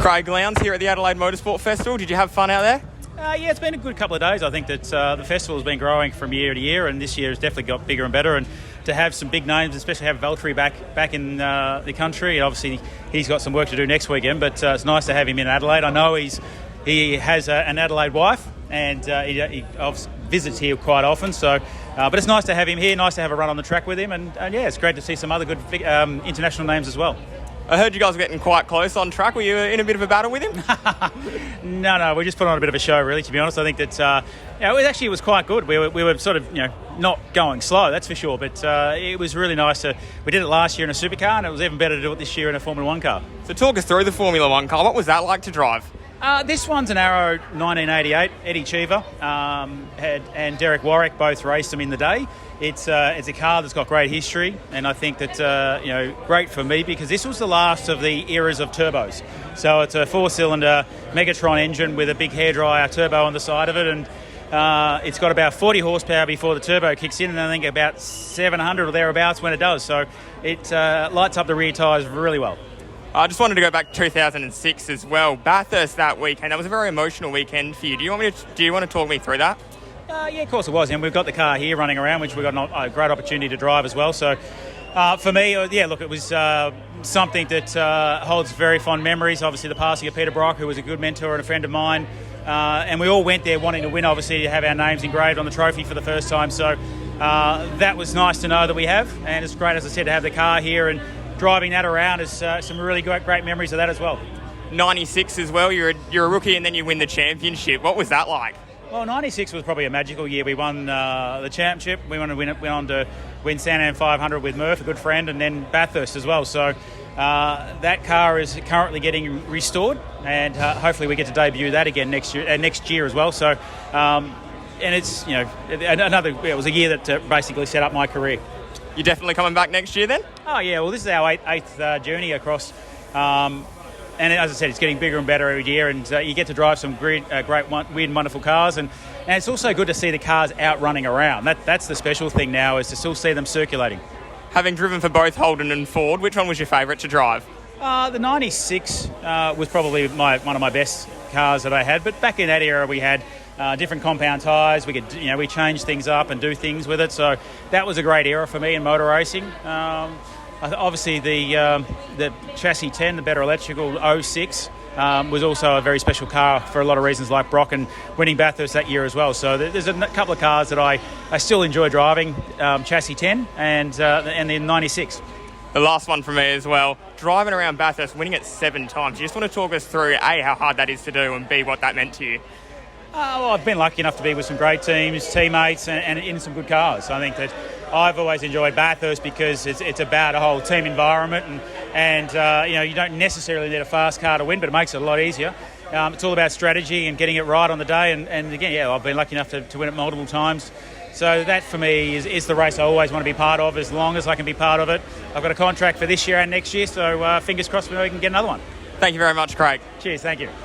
Craig Lowndes here at the Adelaide Motorsport Festival. Did you have fun out there? Yeah, it's been a good couple of days. I think that the festival has been growing from year to year, and this year has definitely got bigger and better. And to have some big names, especially have Valtteri back in the country, and obviously he's got some work to do next weekend. But it's nice to have him in Adelaide. I know he has an Adelaide wife, and he obviously visits here quite often. So, but it's nice to have him here. Nice to have a run on the track with him, and yeah, it's great to see some other good international names as well. I heard you guys were getting quite close on track. Were you in a bit of a battle with him? No, we just put on a bit of a show, really, to be honest. I think that it was quite good. We were sort of, not going slow, that's for sure, but it was really nice. We did it last year in a supercar, and it was even better to do it this year in a Formula 1 car. So talk us through the Formula 1 car. What was that like to drive? This one's an Arrow 1988. Eddie Cheever and Derek Warwick both raced them in the day. It's a car that's got great history, and I think that great for me because this was the last of the eras of turbos. So it's a 4-cylinder Megatron engine with a big hairdryer turbo on the side of it, and it's got about 40 horsepower before the turbo kicks in, and I think about 700 or thereabouts when it does. So it lights up the rear tyres really well. I just wanted to go back to 2006 as well. Bathurst that weekend. That was a very emotional weekend for you. Do you want to talk me through that? Yeah, of course it was. And we've got the car here running around, which we've got a great opportunity to drive as well. So for me, it was something that holds very fond memories. Obviously, the passing of Peter Brock, who was a good mentor and a friend of mine. And we all went there wanting to win, obviously, to have our names engraved on the trophy for the first time. So that was nice to know that we have. And it's great, as I said, to have the car here and driving that around is some really great memories of that as well. 96 as well, you're a rookie and then you win the championship. What was that like? Well, 96 was probably a magical year. We won the championship. We went on to win Sandown 500 with Murph, a good friend, and then Bathurst as well. So that car is currently getting restored, and hopefully we get to debut that again next year as well. So, and it's it was a year that basically set up my career. You're definitely coming back next year then? Oh, yeah. Well, this is our eighth journey across. And as I said, it's getting bigger and better every year. And you get to drive some great, weird and wonderful cars. And it's also good to see the cars out running around. That's the special thing now, is to still see them circulating. Having driven for both Holden and Ford, which one was your favourite to drive? The 96 was probably one of my best cars that I had. But back in that era, we had different compound tyres. We could, we changed things up and do things with it. So that was a great era for me in motor racing. Obviously, the chassis 10, the better electrical 06, was also a very special car for a lot of reasons, like Brock and winning Bathurst that year as well. So there's a couple of cars that I still enjoy driving, chassis 10 and the 96. The last one for me as well, driving around Bathurst, winning it 7 times. You just want to talk us through, A, how hard that is to do, and B, what that meant to you? Well, I've been lucky enough to be with some great teammates, and in some good cars. I think that I've always enjoyed Bathurst because it's about a whole team environment, and you don't necessarily need a fast car to win, but it makes it a lot easier. It's all about strategy and getting it right on the day, and again, I've been lucky enough to win it multiple times. So that for me is the race I always want to be part of, as long as I can be part of it. I've got a contract for this year and next year, so fingers crossed we can get another one. Thank you very much, Craig. Cheers, thank you.